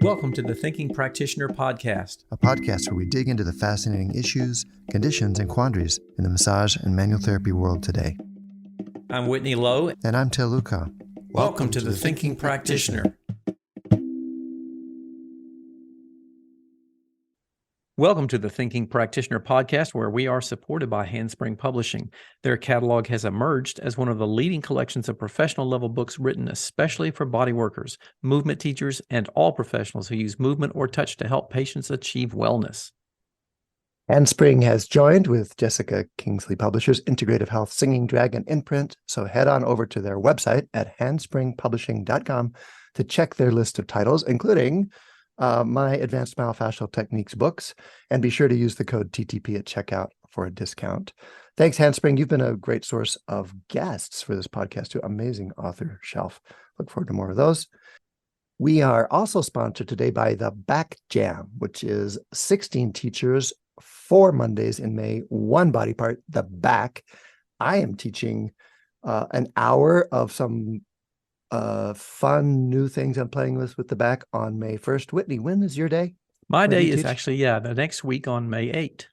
Welcome to the Thinking Practitioner Podcast, a podcast where we dig into the fascinating issues, conditions, and quandaries in the massage and myotherapy world today. I'm Whitney Lowe. And I'm Til Luchau. Welcome to the Thinking Practitioner. Welcome to the Thinking Practitioner Podcast, where we are supported by Handspring Publishing. Their catalog has emerged as one of the leading collections of professional-level books written especially for body workers, movement teachers, and all professionals who use movement or touch to help patients achieve wellness. Handspring has joined with Jessica Kingsley Publishers' Integrative Health Singing Dragon imprint, so head on over to their website at handspringpublishing.com to check their list of titles, including my Advanced Myofascial Techniques books, and be sure to use the code TTP at checkout for a discount. Thanks, Handspring. You've been a great source of guests for this podcast too. Amazing author shelf. Look forward to more of those. We are also sponsored today by the Back Jam, which is 16 teachers, 4 Mondays in May, 1 body part, the back. I am teaching an hour of some fun new things I'm playing with the back on May 1st. Whitney, when is your day? My day is actually, the next week on May 8th.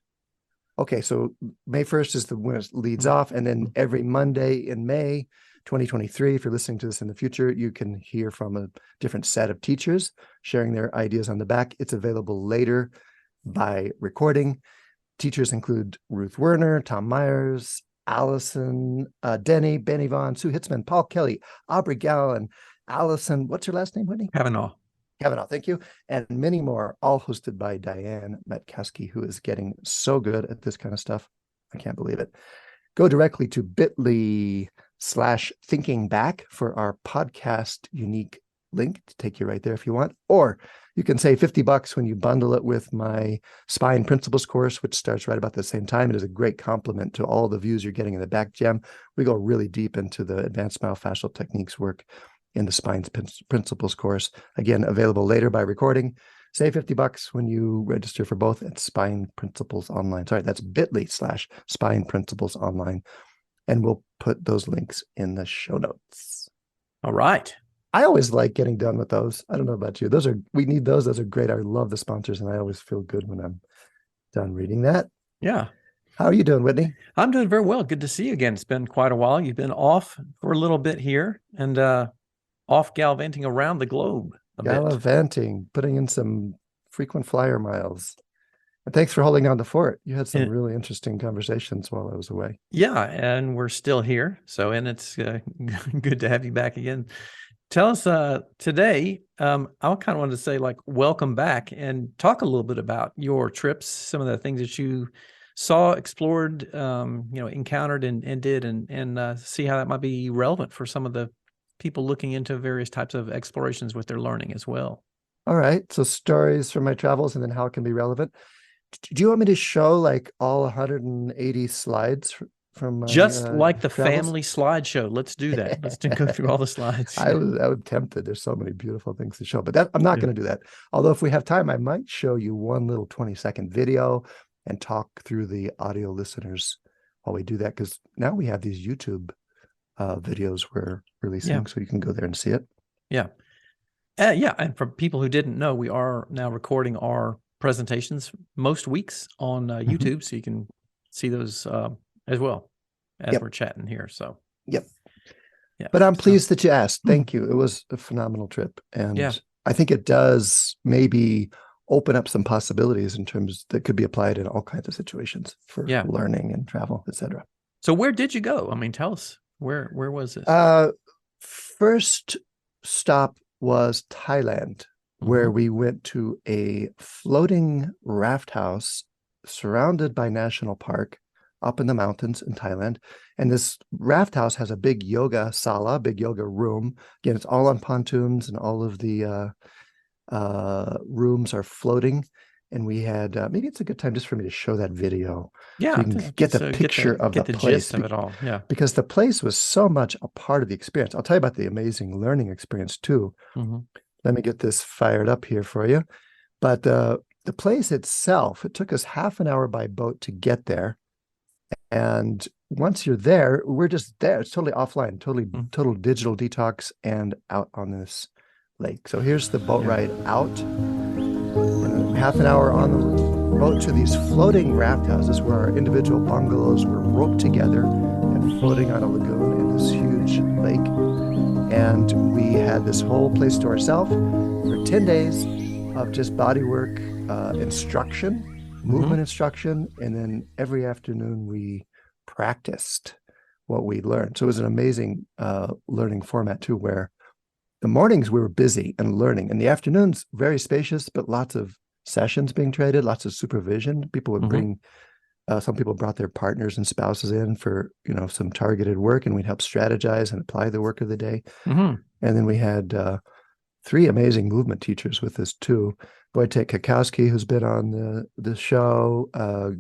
Okay, so May 1st is when it leads off, and then every Monday in May 2023, if you're listening to this in the future, you can hear from a different set of teachers sharing their ideas on the back. It's available later by recording. Teachers include Ruth Werner, Tom Myers, Allison, Denny, Benny Vaughn, Sue Hitzman, Paul Kelly, Aubrey Gallen, Allison, what's her last name, Whitney? Kavanaugh, thank you. And many more, all hosted by Diane Metkaski, who is getting so good at this kind of stuff. I can't believe it. Go directly to bit.ly/thinkingback for our podcast unique link to take you right there if you want. Or you can save $50 when you bundle it with my Spine Principles course, which starts right about the same time. It is a great complement to all the views you're getting in the Back Jam. We go really deep into the advanced myofascial techniques work in the Spine Principles course. Again, available later by recording. Save $50 when you register for both at Spine Principles Online. Sorry, that's bit.ly/Spine Principles Online. And we'll put those links in the show notes. All right. I always like getting done with those. I don't know about you. We need those. Those are great. I love the sponsors, and I always feel good when I'm done reading that. Yeah. How are you doing, Whitney? I'm doing very well. Good to see you again. It's been quite a while. You've been off for a little bit here and off gallivanting around the globe a bit. Putting in some frequent flyer miles. And thanks for holding on the fort. You had some really interesting conversations while I was away. Yeah, and we're still here. And it's good to have you back again. Tell us today, I kind of wanted to say welcome back and talk a little bit about your trips, some of the things that you saw, explored, encountered and did and see how that might be relevant for some of the people looking into various types of explorations with their learning as well. All right. So stories from my travels and then how it can be relevant. Do you want me to show all 180 slides from my, just like the travels? family slideshow? Let's do that. Let's go through all the slides. I was tempted. There's so many beautiful things to show, but I'm not going to do that. Although if we have time, I might show you one little 20-second video and talk through the audio listeners while we do that, because now we have these YouTube videos we're releasing, so you can go there and see it. Yeah. And for people who didn't know, we are now recording our presentations most weeks on YouTube, so you can see those as well as we're chatting here. So, yeah. But I'm pleased that you asked. Thank you. It was a phenomenal trip. And I think it does maybe open up some possibilities in terms that could be applied in all kinds of situations for learning and travel, etc. So where did you go? I mean, tell us, where was this? First stop was Thailand, where we went to a floating raft house surrounded by national park up in the mountains in Thailand. And this raft house has a big yoga sala, big yoga room. Again, it's all on pontoons and all of the rooms are floating. And we had, maybe it's a good time just for me to show that video. Yeah. So you can get the picture of the place. Gist of it all. Yeah. Because the place was so much a part of the experience. I'll tell you about the amazing learning experience too. Let me get this fired up here for you. But the place itself, it took us half an hour by boat to get there. And once you're there, we're just there. It's totally offline, total digital detox and out on this lake. So here's the boat ride out, and half an hour on the boat to these floating raft houses where our individual bungalows were roped together and floating on a lagoon in this huge lake. And we had this whole place to ourselves for 10 days of just body work instruction, movement instruction. And then every afternoon we practiced what we learned. So it was an amazing learning format too, where the mornings we were busy and learning, and the afternoons very spacious, but lots of sessions being traded, lots of supervision. People would bring, some people brought their partners and spouses in for, some targeted work, and we'd help strategize and apply the work of the day. And then we had 3 amazing movement teachers with us too. Wojtek Kakowski, who's been on the show,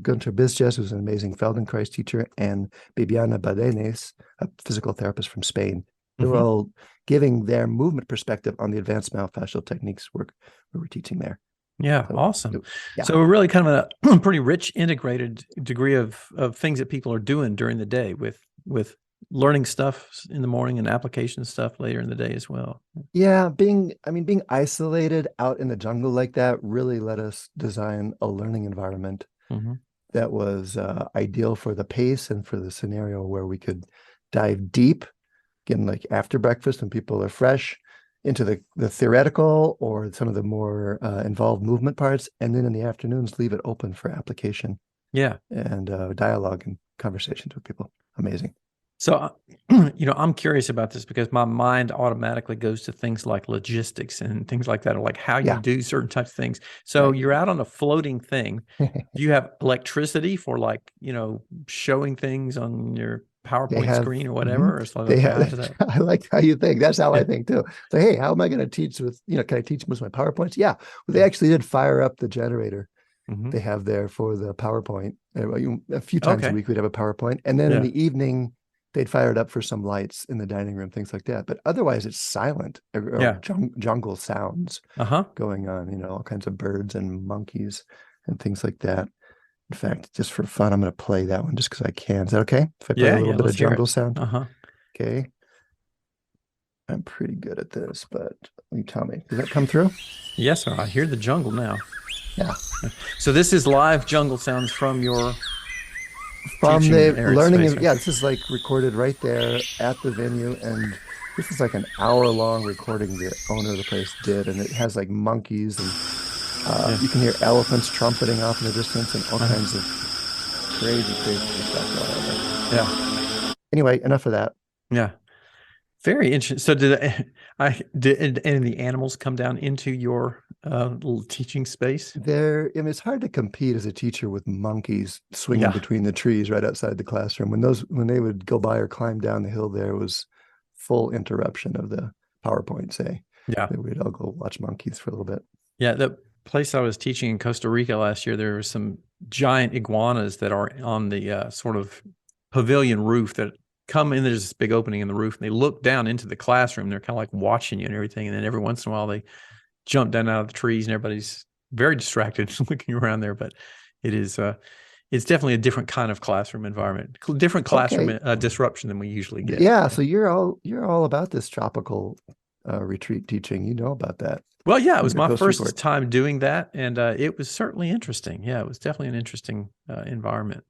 Gunter Bizjes, who's an amazing Feldenkrais teacher, and Bibiana Badenes, a physical therapist from Spain. They were all giving their movement perspective on the advanced myofascial techniques work we were teaching there. Yeah, So, awesome. yeah. So we're really kind of a pretty rich, integrated degree of things that people are doing during the day with learning stuff in the morning and application stuff later in the day as well. Yeah, being isolated out in the jungle like that really let us design a learning environment that was ideal for the pace and for the scenario, where we could dive deep, again, like after breakfast when people are fresh, into the theoretical or some of the more involved movement parts, and then in the afternoons leave it open for application. Yeah, and dialogue and conversations with people. Amazing. So, I'm curious about this because my mind automatically goes to things like logistics and things like that, or like how you do certain types of things. So you're out on a floating thing. Do you have electricity for showing things on your PowerPoint screen or whatever? Or They have, I like how you think. That's how I think too. So, hey, how am I going to teach with, can I teach with my PowerPoints? Yeah. Well, they actually did fire up the generator they have there for the PowerPoint. A few times a week we'd have a PowerPoint. And then in the evening, they'd fire it up for some lights in the dining room, things like that. But otherwise, it's silent. Jungle sounds going on, all kinds of birds and monkeys and things like that. In fact, just for fun, I'm going to play that one just because I can. Is that okay? If I play a little bit of jungle sound? Okay. I'm pretty good at this, but you tell me. Does that come through? Yes, sir. I hear the jungle now. Yeah. So this is live jungle sounds from your... From the learning, this is like recorded right there at the venue, and this is like an hour-long recording the owner of the place did, and it has like monkeys, and you can hear elephants trumpeting off in the distance, and all kinds of crazy stuff going on there. Anyway, enough of that. Yeah, very interesting. So did any of the animals come down into your little teaching space? It's hard to compete as a teacher with monkeys swinging between the trees right outside the classroom. When they would go by or climb down the hill, there was full interruption of the PowerPoint. We'd all go watch monkeys for a little bit. Yeah, the place I was teaching in Costa Rica last year, there were some giant iguanas that are on the sort of pavilion roof that come in. There's this big opening in the roof, and they look down into the classroom. They're kind of like watching you and everything. And then every once in a while, they jump down out of the trees, and everybody's very distracted looking around there. But it is, it's definitely a different kind of classroom environment, different classroom disruption than we usually get. Yeah. So you're all about this tropical retreat teaching. You know about that. Well, yeah, it was my first time doing that, and it was certainly interesting. Yeah, it was definitely an interesting environment.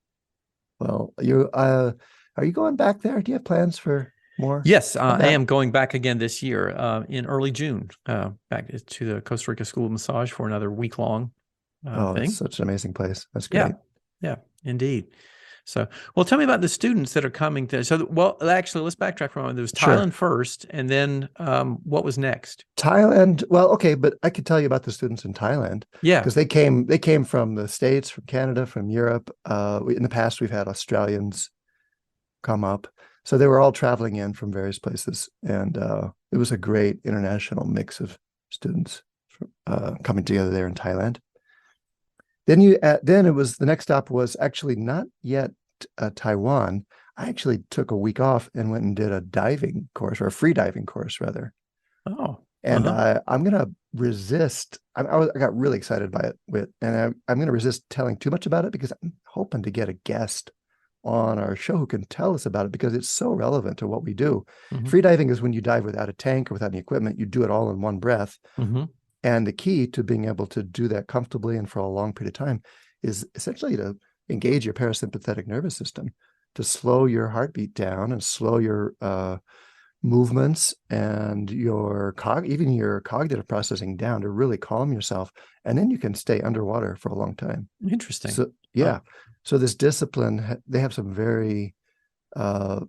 Well, are you going back there? Do you have plans for more? Yes, I am going back again this year in early June, back to the Costa Rica School of Massage for another week-long thing. It's such an amazing place. That's great. Yeah, indeed. So, well, tell me about the students that are coming to. So, well, actually, let's backtrack for a moment. There was Thailand first, and then what was next? Thailand. Well, okay, but I could tell you about the students in Thailand. Yeah, because they came from the States, from Canada, from Europe. In the past, we've had Australians come up, so they were all traveling in from various places, and it was a great international mix of students coming together there in Thailand. Then it was the next stop was actually not yet Taiwan. I actually took a week off and went and did a diving course, or a free diving course rather. Oh, and I'm gonna resist. I got really excited by it, and I'm gonna resist telling too much about it because I'm hoping to get a guest on our show who can tell us about it because it's so relevant to what we do. Mhm. Free diving is when you dive without a tank or without any equipment. You do it all in one breath. Mhm. And the key to being able to do that comfortably and for a long period of time is essentially to engage your parasympathetic nervous system, to slow your heartbeat down and slow your movements and even your cognitive processing down, to really calm yourself. And then you can stay underwater for a long time. Interesting. So yeah. So this discipline, they have some very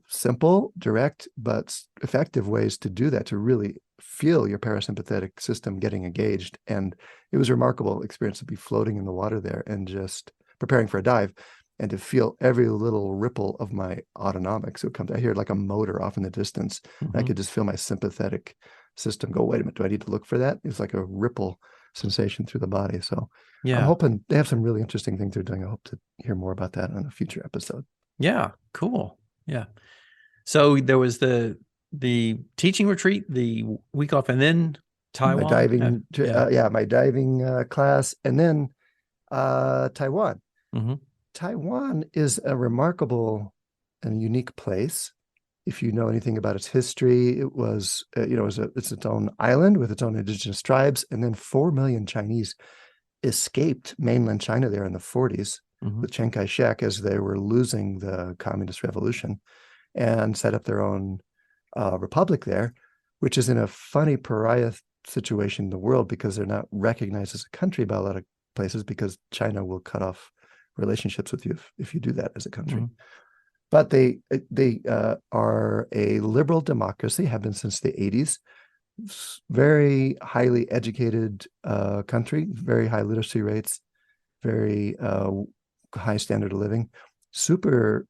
simple, direct, but effective ways to do that, to really feel your parasympathetic system getting engaged. And it was a remarkable experience to be floating in the water there and just preparing for a dive, and to feel every little ripple of my autonomics. So I hear like a motor off in the distance. And I could just feel my sympathetic system go, wait a minute, do I need to look for that? It's like a ripple sensation through the body. So I'm hoping they have some really interesting things they're doing. I hope to hear more about that on a future episode. Yeah, cool. Yeah. So there was the teaching retreat, the week off, and then Taiwan. My diving class, and then Taiwan. Mm-hmm. Taiwan is a remarkable and unique place. If you know anything about its history, it was, it's its own island with its own indigenous tribes. And then 4 million Chinese escaped mainland China there in the 40s with Chiang Kai-shek as they were losing the communist revolution, and set up their own republic there, which is in a funny pariah situation in the world because they're not recognized as a country by a lot of places, because China will cut off relationships with you if you do that as a country. But they are a liberal democracy, have been since the 80s. Very highly educated country, very high literacy rates, very high standard of living, super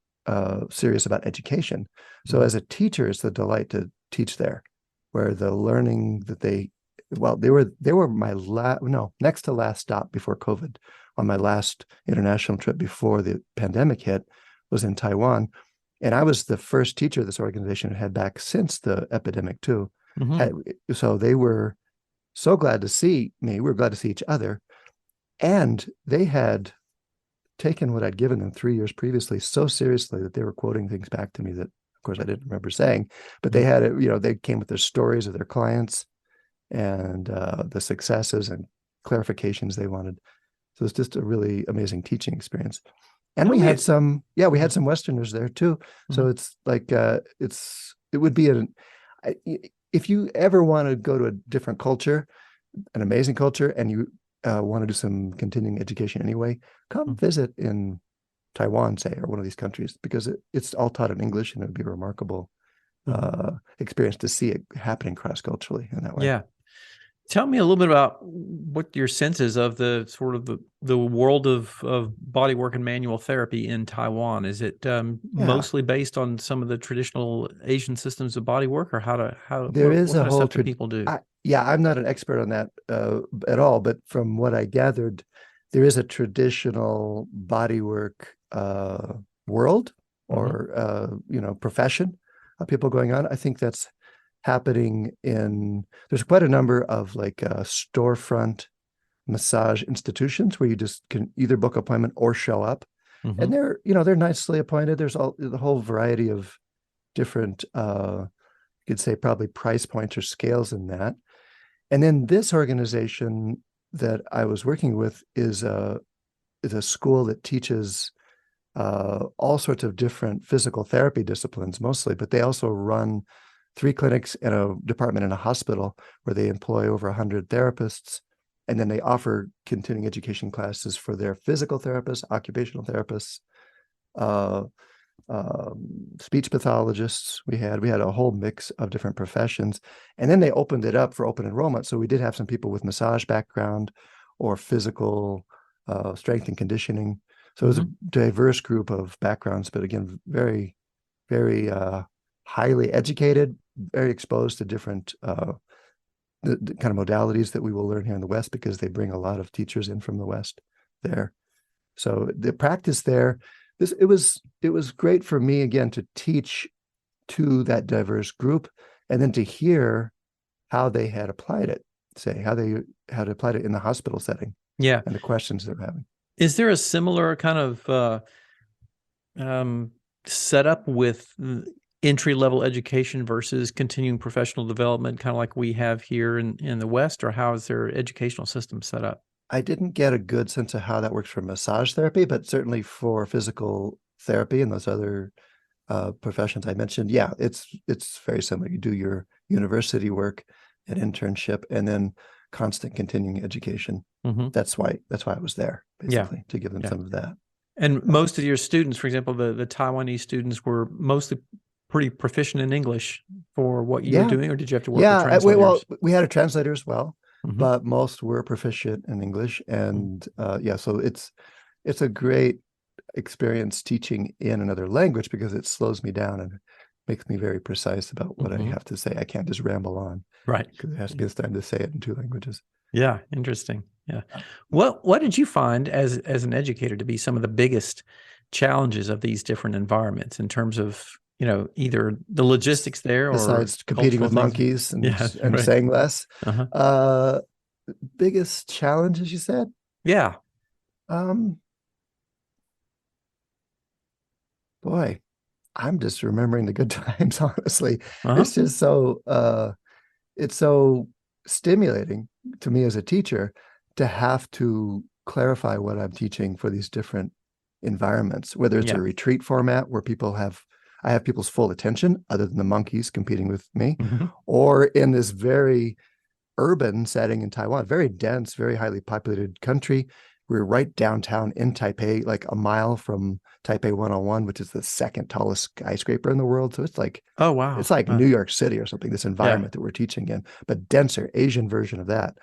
serious about education. So as a teacher, it's a delight to teach there, where the learning that they were my next to last stop before COVID. On my last international trip before the pandemic hit was in Taiwan. And I was the first teacher this organization had back since the epidemic too. So they were so glad to see me. We were glad to see each other. And they had taken what I'd given them 3 years previously so seriously that they were quoting things back to me that, of course, I didn't remember saying, but they had it, they came with their stories of their clients and the successes and clarifications they wanted. So it's just a really amazing teaching experience. And we had some Westerners there too. So it's like, it would be if you ever want to go to a different culture, an amazing culture, and you want to do some continuing education anyway, come visit in Taiwan, say, or one of these countries, because it's all taught in English, and it would be a remarkable experience to see it happening cross-culturally in that way. Yeah. Tell me a little bit about what your sense is of the sort of the world of bodywork and manual therapy in Taiwan. Is it mostly based on some of the traditional Asian systems of bodywork, or what kind of stuff do people do? I'm not an expert on that at all, but from what I gathered, there is a traditional bodywork world or profession of people going on. I think that's happening there's quite a number of like storefront massage institutions where you just can either book an appointment or show up, and they're nicely appointed. There's the whole variety of different you could say probably price points or scales in that. And then this organization that I was working with is a school that teaches all sorts of different physical therapy disciplines mostly, but they also run 3 clinics and a department in a hospital where they employ over 100 therapists. And then they offer continuing education classes for their physical therapists, occupational therapists, speech pathologists. We had a whole mix of different professions. And then they opened it up for open enrollment. So we did have some people with massage background or physical strength and conditioning. So it was a diverse group of backgrounds, but again, very, very highly educated, very exposed to different the kind of modalities that we will learn here in the West, because they bring a lot of teachers in from the West there. So the practice there, it was great for me, again, to teach to that diverse group, and then to hear how they had applied it, how they had applied it in the hospital setting. Yeah. And the questions they're having. Is there a similar kind of set up with entry level education versus continuing professional development, kind of like we have here in the West, or how is their educational system set up? I didn't get a good sense of how that works for massage therapy, but certainly for physical therapy and those other professions I mentioned, yeah, it's very similar. You do your university work, an internship, and then constant continuing education. Mm-hmm. That's why I was there, basically, to give them some of that. And most of your students, for example, the Taiwanese students, were mostly pretty proficient in English for what you were doing, or did you have to work with translators? Well, we had a translator as well, Mm-hmm. but most were proficient in English, and so it's a great experience teaching in another language because it slows me down and makes me very precise about what I have to say. I can't just ramble on, right? Because it has to be time to say it in 2 languages. Yeah, interesting. Yeah, what did you find as an educator to be some of the biggest challenges of these different environments in terms of, either the logistics there, besides competing with monkeys and saying less? Biggest challenges, you said? Yeah. Boy, I'm just remembering the good times, honestly. It's just it's so stimulating to me as a teacher to have to clarify what I'm teaching for these different environments, whether it's a retreat format where I have people's full attention other than the monkeys competing with me, or in this very urban setting in Taiwan, very dense, very highly populated country. We're right downtown in Taipei, like a mile from Taipei 101, which is the second tallest skyscraper in the world. So it's like, oh, wow. It's like New York City or something, this environment that we're teaching in, but denser, Asian version of that.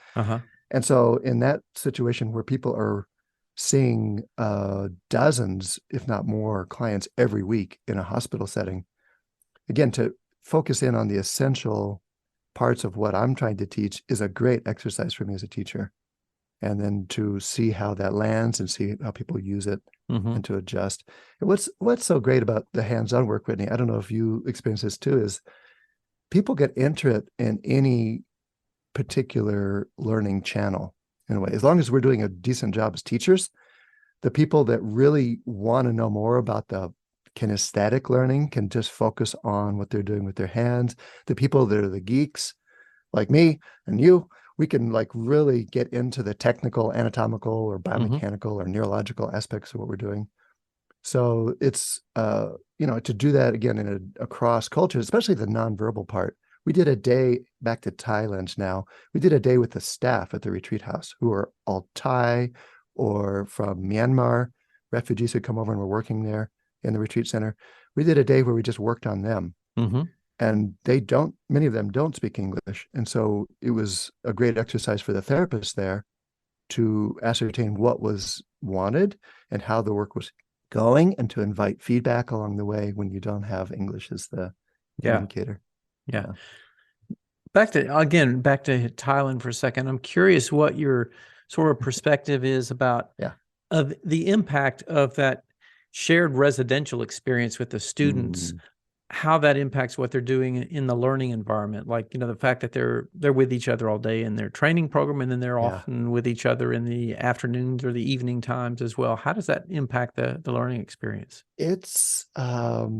And so in that situation where people are seeing dozens, if not more, clients every week in a hospital setting, again, to focus in on the essential parts of what I'm trying to teach is a great exercise for me as a teacher. And then to see how that lands and see how people use it and to adjust. And what's so great about the hands-on work, Whitney, I don't know if you experience this too, is people get interested in any particular learning channel in a way. As long as we're doing a decent job as teachers, the people that really want to know more about the kinesthetic learning can just focus on what they're doing with their hands. The people that are the geeks, like me and you, we can like really get into the technical, anatomical, or biomechanical or neurological aspects of what we're doing. So it's, to do that again across cultures, especially the nonverbal part. We did a day back to Thailand now. We did a day with the staff at the retreat house who are all Thai or from Myanmar, refugees who come over and were working there in the retreat center. We did a day where we just worked on them. And many of them don't speak English. And so it was a great exercise for the therapist there to ascertain what was wanted and how the work was going, and to invite feedback along the way when you don't have English as the communicator. Yeah. Back to Thailand for a second. I'm curious what your sort of perspective is about of the impact of that shared residential experience with the students, how that impacts what they're doing in the learning environment. Like, the fact that they're with each other all day in their training program, and then they're often with each other in the afternoons or the evening times as well. How does that impact the learning experience? It's how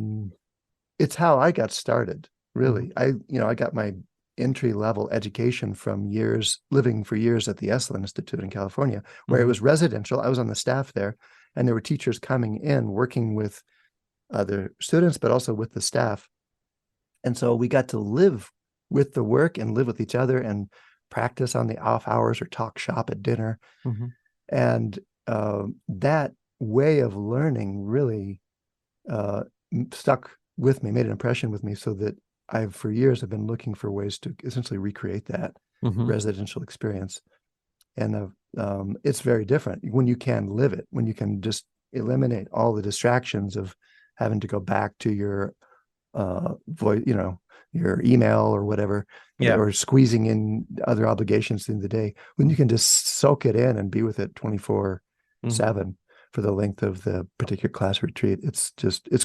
I got started, really. I got my entry-level education from living for years at the Esalen Institute in California, where it was residential. I was on the staff there, and there were teachers coming in, working with other students, but also with the staff. And so we got to live with the work and live with each other and practice on the off hours or talk shop at dinner. And that way of learning really stuck with me, made an impression with me, so that for years have been looking for ways to essentially recreate that residential experience. And it's very different when you can live it, when you can just eliminate all the distractions of having to go back to your voice, your email or whatever, or squeezing in other obligations in the day, when you can just soak it in and be with it 24/7 for the length of the particular class retreat. It's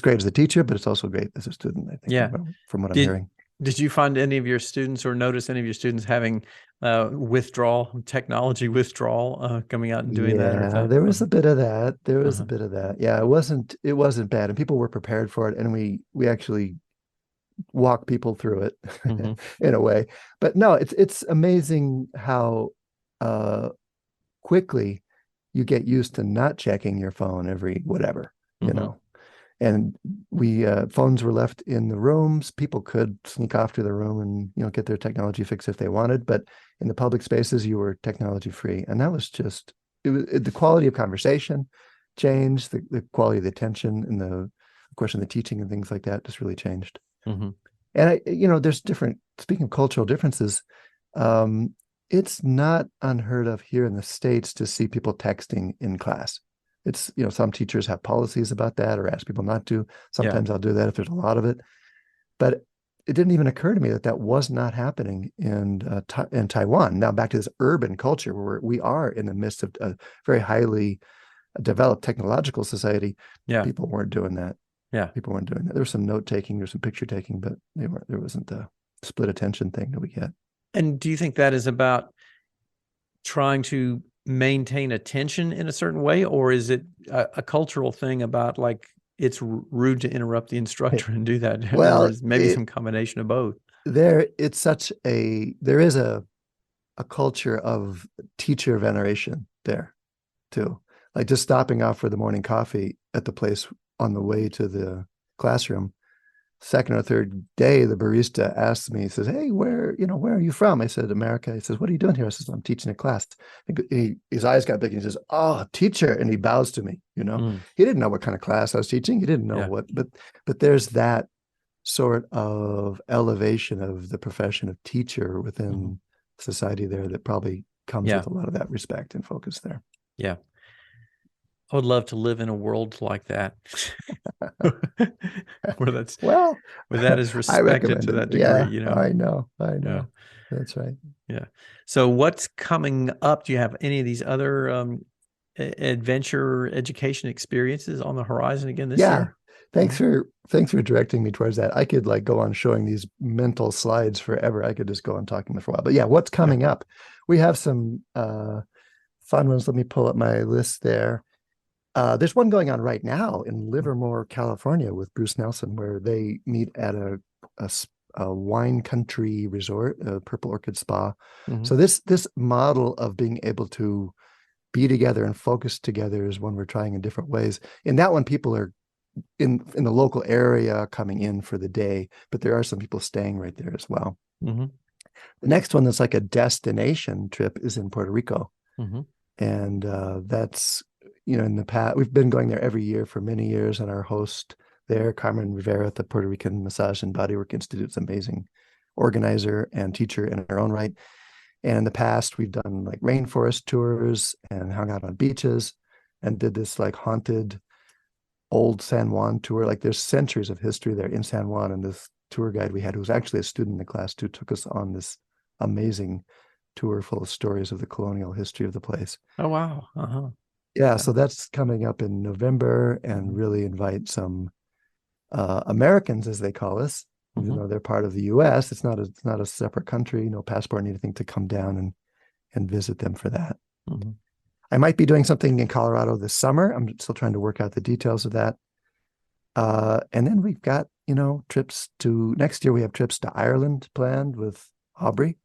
great as a teacher, but it's also great as a student, I think, from what I'm hearing. Did you find any of your students or notice any of your students having technology withdrawal, coming out and doing that? Or Yeah, there was a bit of that. There was a uh-huh. bit of that. Yeah, it wasn't bad, and people were prepared for it, and we actually walk people through it Mhm. in a way. But no, it's amazing how quickly you get used to not checking your phone every whatever, you Mhm. know. And we phones were left in the rooms. People could sneak off to the room and get their technology fix if they wanted, but in the public spaces you were technology free, and that was just the quality of conversation changed, the quality of the attention, and the of course in the teaching and things like that just really changed. Mhm. And there's different, speaking of cultural differences, um, it's not unheard of here in the States to see people texting in class. It's, some teachers have policies about that or ask people not to. Yeah. Sometimes I'll do that if there's a lot of it. But it didn't even occur to me that was not happening in Taiwan. Now back to this urban culture where we are in the midst of a very highly developed technological society. Yeah. People weren't doing that. Yeah. People weren't doing that. There was some note taking, there was some picture taking, but there wasn't the split attention thing that we get. And do you think that is about trying to maintain attention in a certain way, or is it a cultural thing about like it's rude to interrupt the instructor and do that, or Well, is maybe some combination of both? there is a culture of teacher veneration there too. Like just stopping off for the morning coffee at the place on the way to the classroom. Second or third day, the barista asks me, he says, "Hey, where are you from?" I said, "America." He says, "What are you doing here?" I says, "I'm teaching a class." His eyes got big and he says, "Oh, teacher." And he bows to me, Mm. He didn't know what kind of class I was teaching. He didn't know Yeah. but there's that sort of elevation of the profession of teacher within society there that probably comes Yeah. with a lot of that respect and focus there. Yeah. I would love to live in a world like that, where Well, that is I respected recommend to it. that degree, Yeah, I know. Yeah. That's right. Yeah. So what's coming up? Do you have any of these other adventure education experiences on the horizon again this Yeah. year? Thanks for directing me towards that. I could like go on showing these mental slides forever. I could just go on talking for a while. But yeah, what's Yeah. coming up? We have some fun ones. Let me pull up my list there. There's one going on right now in Livermore, California with Bruce Nelson, where they meet at a wine country resort, a Purple Orchid Spa. Mhm. So this model of being able to be together and focus together is one we're trying in different ways. In that one, people are in the local area coming in for the day, but there are some people staying right there as well. Mhm. The next one that's like a destination trip is in Puerto Rico. Mhm. And that's, in the past, we've been going there every year for many years. And our host there, Carmen Rivera at the Puerto Rican Massage and Bodywork Institute, is an amazing organizer and teacher in her own right. And in the past, we've done like rainforest tours and hung out on beaches and did this like haunted old San Juan tour. Like there's centuries of history there in San Juan. And this tour guide we had, who was actually a student in the class too, took us on this amazing tour full of stories of the colonial history of the place. Oh, wow. Uh-huh. Yeah, so that's coming up in November, and really invite some Americans, as they call us, even though they're part of the U.S. It's not a separate country, no passport, anything, to come down and visit them for that. Mm-hmm. I might be doing something in Colorado this summer. I'm still trying to work out the details of that. And then we've got, trips to next year. We have trips to Ireland planned with Aubrey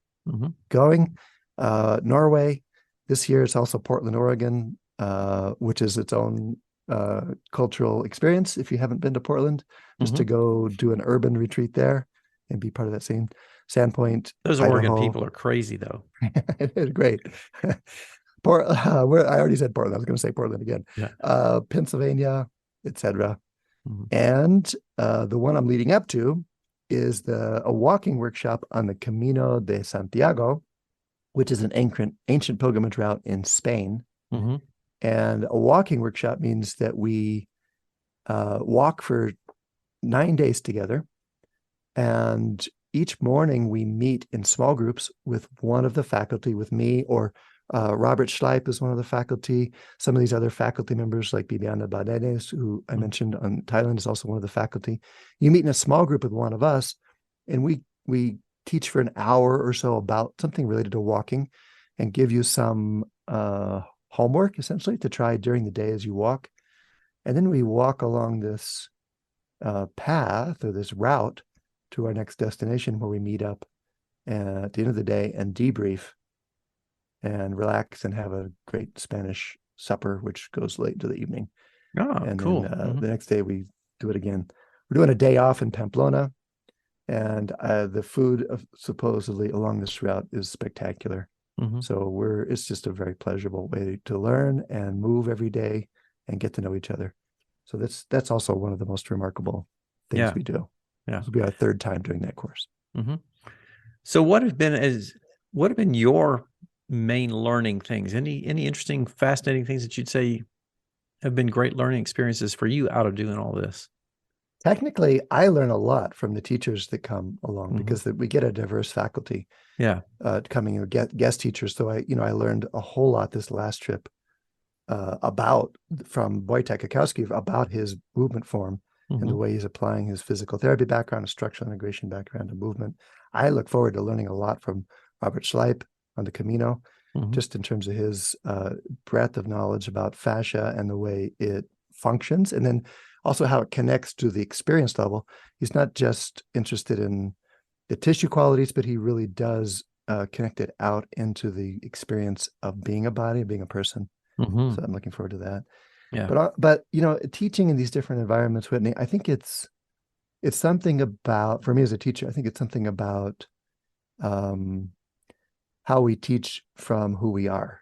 going, Norway. This year it's also Portland, Oregon, which is its own cultural experience. If you haven't been to Portland, just to go do an urban retreat there and be part of that scene. Sandpoint, Those Idaho. Oregon people are crazy, though. It's great. I already said Portland. I was going to say Portland again. Yeah. Pennsylvania, etc. And the one I'm leading up to is a walking workshop on the Camino de Santiago, which is an ancient pilgrimage route in Spain. And a walking workshop means that we walk for 9 days together. And each morning we meet in small groups with one of the faculty, with me, or Robert Schleip is one of the faculty. Some of these other faculty members, like Bibiana Badenes, who I mentioned on Thailand, is also one of the faculty. You meet in a small group with one of us, and we we teach for an hour or so about something related to walking and give you some homework essentially to try during the day as you walk. And then we walk along this path or this route to our next destination where we meet up at the end of the day and debrief and relax and have a great Spanish supper, which goes late into the evening. Oh, and cool. then the next day we do it again. We're doing a day off in Pamplona, and the food supposedly along this route is spectacular. So it's just a very pleasurable way to learn and move every day and get to know each other. So that's also one of the most remarkable things we do. Yeah. This will be our third time doing that course. So what have been your main learning things? Any interesting, fascinating things that you'd say have been great learning experiences for you out of doing all this? Technically, I learn a lot from the teachers that come along because we get a diverse faculty. Coming and guest teachers. So I learned a whole lot this last trip from Wojtek Akowski about his movement form and the way he's applying his physical therapy background, his structural integration background, and movement. I look forward to learning a lot from Robert Schleip on the Camino, just in terms of his breadth of knowledge about fascia and the way it functions, and then also how it connects to the experience level. He's not just interested in the tissue qualities, but he really does connect it out into the experience of being a body, being a person. So I'm looking forward to that. But teaching in these different environments, Whitney, I think it's something about, for me as a teacher, I think it's something about how we teach from who we are.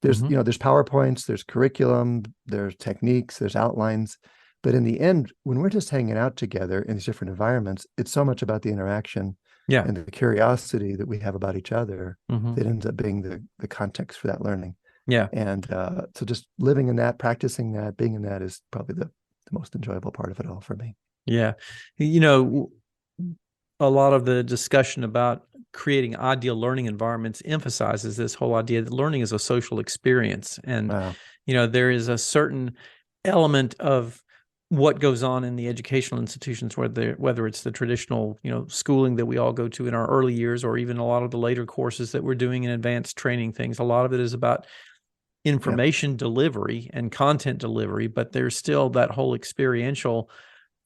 There's there's PowerPoints, there's curriculum, there's techniques, there's outlines. But in the end, when we're just hanging out together in these different environments, it's so much about the interaction and the curiosity that we have about each other that ends up being the context for that learning. And so just living in that, practicing that, being in that is probably the most enjoyable part of it all for me. A lot of the discussion about creating ideal learning environments emphasizes this whole idea that learning is a social experience. And, there is a certain element of what goes on in the educational institutions, whether it's the traditional, schooling that we all go to in our early years, or even a lot of the later courses that we're doing in advanced training things. A lot of it is about information delivery and content delivery, but there's still that whole experiential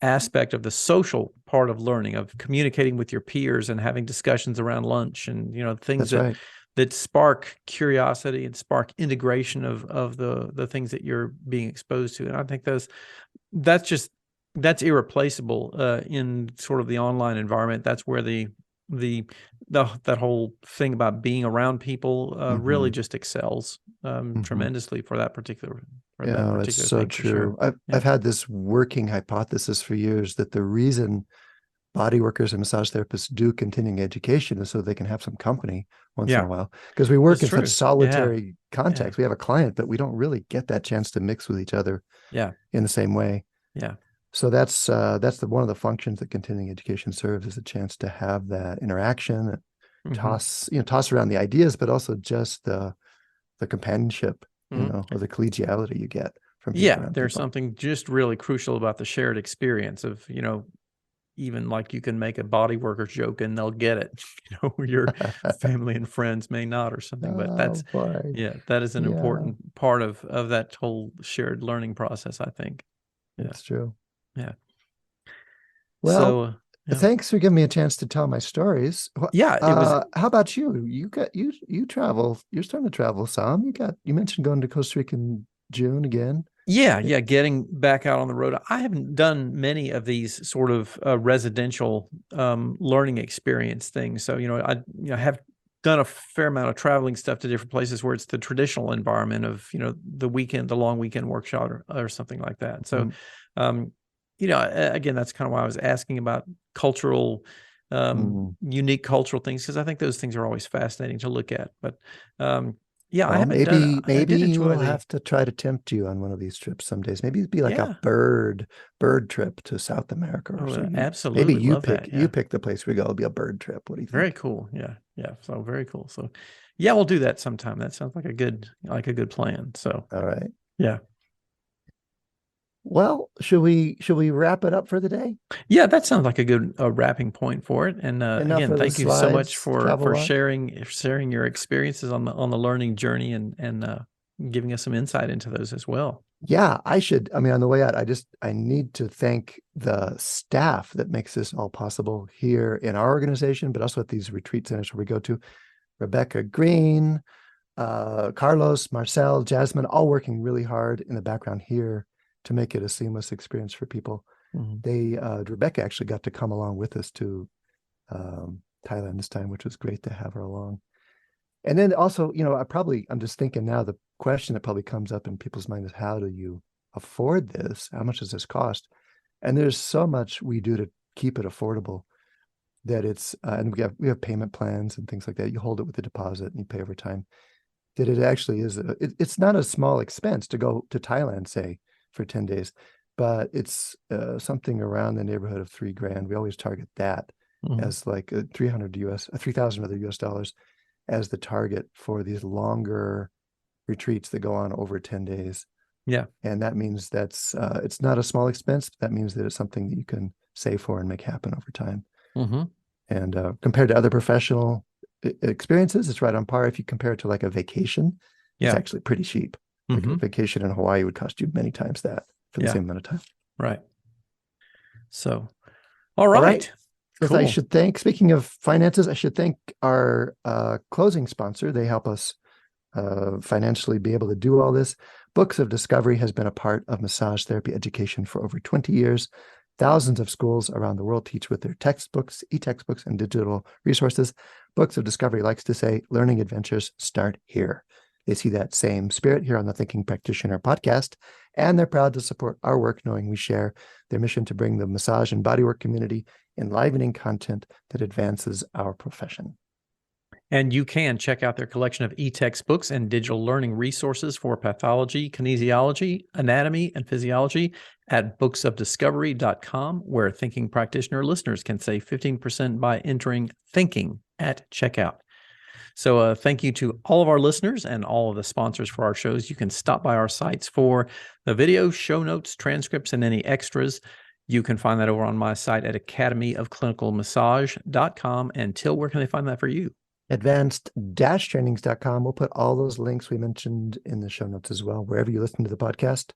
aspect of the social part of learning, of communicating with your peers and having discussions around lunch and, things that spark curiosity and spark integration of the things that you're being exposed to. And I think that's irreplaceable in sort of the online environment. That's where that whole thing about being around people really just excels tremendously for that particular. It's so true. I've had this working hypothesis for years that the reason body workers and massage therapists do continuing education is so they can have some company once in a while, because we work in such solitary context. We have a client, but we don't really get that chance to mix with each other in the same way. So that's one of the functions that continuing education serves, as a chance to have that interaction, toss around the ideas, but also just the companionship, or the collegiality you get from there's something just really crucial about the shared experience of, even like you can make a body worker joke and they'll get it, your family and friends may not, or something, but that is an important part of that whole shared learning process, I think. That's true. Well, so thanks for giving me a chance to tell my stories. It was. How about you? You travel. You're starting to travel some. You mentioned going to Costa Rica in June again. Getting back out on the road. I haven't done many of these sort of residential learning experience things. So, I have done a fair amount of traveling stuff to different places where it's the traditional environment of, the long weekend workshop or something like that. So, again, that's kind of why I was asking about cultural, unique cultural things, because I think those things are always fascinating to look at. But I haven't maybe you'll have to try to tempt you on one of these trips some days. Maybe it'd be like a bird trip to South America or something. Absolutely. Maybe you pick the place we go. It'll be a bird trip. What do you think? Very cool. Yeah. So very cool. So we'll do that sometime. That sounds like a good plan. So all right. Yeah. Well, should we wrap it up for the day? Yeah, that sounds like a good wrapping point for it. And Enough again, of the thank you so much slides, travel for log. sharing your experiences on the learning journey and giving us some insight into those as well. Yeah, I mean, on the way out, I need to thank the staff that makes this all possible here in our organization, but also at these retreat centers where we go to. Rebecca Green, Carlos, Marcel, Jasmine, all working really hard in the background here to make it a seamless experience for people. Rebecca actually got to come along with us to Thailand this time, which was great to have her along. And then also, I'm just thinking now, the question that probably comes up in people's mind is, how do you afford this? How much does this cost? And there's so much we do to keep it affordable that it's, and we have payment plans and things like that. You hold it with a deposit and you pay over time. That it actually is, it's not a small expense to go to Thailand, say, for 10 days, but it's something around the neighborhood of $3,000. We always target that as like $3,000 US dollars as the target for these longer retreats that go on over 10 days. Yeah. And that means that's, it's not a small expense. But that means that it's something that you can save for and make happen over time. And compared to other professional experiences, it's right on par. If you compare it to like a vacation, it's actually pretty cheap. Like a vacation in Hawaii would cost you many times that for the same amount of time. Right. So, all right. Cool. I should thank, speaking of finances, I should thank our closing sponsor. They help us financially be able to do all this. Books of Discovery has been a part of massage therapy education for over 20 years. Thousands of schools around the world teach with their textbooks, e-textbooks, and digital resources. Books of Discovery likes to say, learning adventures start here. They see that same spirit here on the Thinking Practitioner Podcast, and they're proud to support our work, knowing we share their mission to bring the massage and bodywork community enlivening content that advances our profession. And you can check out their collection of e-textbooks and digital learning resources for pathology, kinesiology, anatomy, and physiology at booksofdiscovery.com, where Thinking Practitioner listeners can save 15% by entering Thinking at checkout. So thank you to all of our listeners and all of the sponsors for our shows. You can stop by our sites for the video, show notes, transcripts, and any extras. You can find that over on my site at academyofclinicalmassage.com. And Til, where can they find that for you? Advanced-trainings.com. We'll put all those links we mentioned in the show notes as well, wherever you listen to the podcast.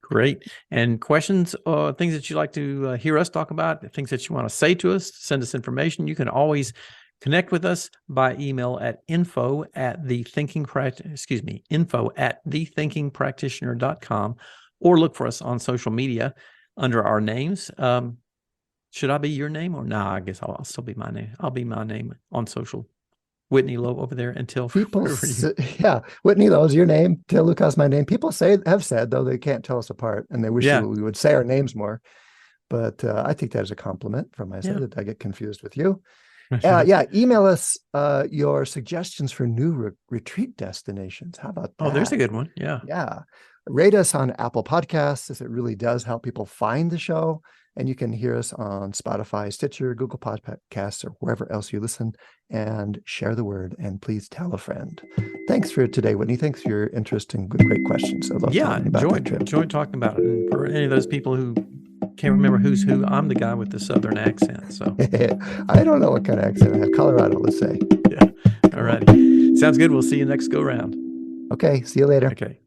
Great. And questions, things that you'd like to hear us talk about, things that you want to say to us, send us information. You can always connect with us by email at info@thethinkingpractitioner.com, or look for us on social media under our names. Should I be your name or nah? I guess I'll still be my name. I'll be my name on social. Whitney Lowe over there until people. Whitney Lowe is your name. Til Luchau is my name. People have said, though, they can't tell us apart, and they wish we would say our names more. But I think that is a compliment from myself that I get confused with you. Email us your suggestions for new retreat destinations. How about that? Oh, there's a good one. Yeah. Rate us on Apple Podcasts, as it really does help people find the show. And you can hear us on Spotify, Stitcher, Google Podcasts, or wherever else you listen. And share the word, and please tell a friend. Thanks for today, Whitney. Thanks for your interest and great questions. I love talking about that trip. Enjoyed talking about it. And for any of those people who can't remember who's who, I'm the guy with the Southern accent. So I don't know what kind of accent I have. Colorado, let's say. Yeah. All righty. Sounds good. We'll see you next go round. Okay. See you later. Okay.